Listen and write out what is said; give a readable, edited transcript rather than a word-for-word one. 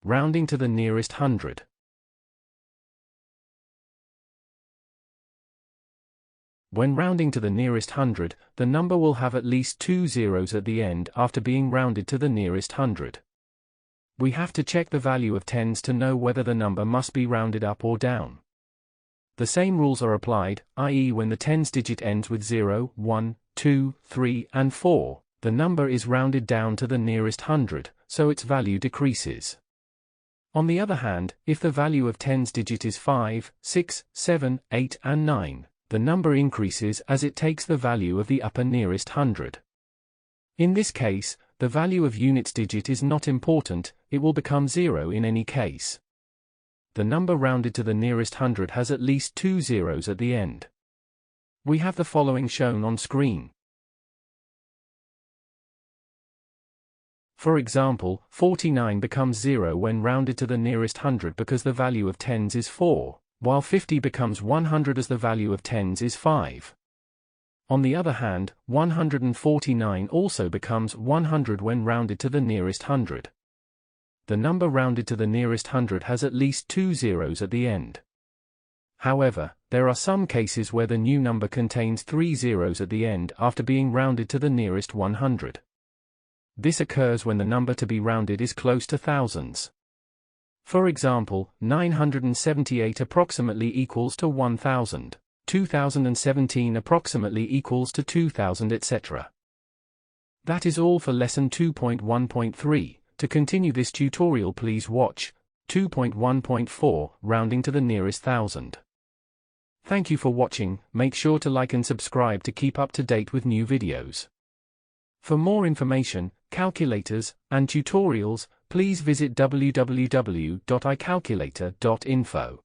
rounding to the nearest hundred. When rounding to the nearest hundred, the number will have at least 2 zeros at the end after being rounded to the nearest hundred. We have to check the value of tens to know whether the number must be rounded up or down. The same rules are applied, i.e. when the tens digit ends with 0, 1, 2, 3, and 4, the number is rounded down to the nearest hundred, so its value decreases. On the other hand, if the value of tens digit is 5, 6, 7, 8, and 9, the number increases as it takes the value of the upper nearest hundred. In this case, the value of units digit is not important, it will become 0 in any case. The number rounded to the nearest hundred has at least 2 zeros at the end. We have the following shown on screen. For example, 49 becomes 0 when rounded to the nearest hundred because the value of tens is 4. While 50 becomes 100 as the value of tens is 5. On the other hand, 149 also becomes 100 when rounded to the nearest hundred. The number rounded to the nearest hundred has at least 2 zeros at the end. However, there are some cases where the new number contains 3 zeros at the end after being rounded to the nearest 100. This occurs when the number to be rounded is close to thousands. For example, 978 approximately equals to 1000, 2017 approximately equals to 2000, etc. That is all for lesson 2.1.3. To continue this tutorial, please watch 2.1.4, rounding to the nearest thousand. Thank you for watching. Make sure to like and subscribe to keep up to date with new videos. For more information, calculators, and tutorials, please visit www.icalculator.info.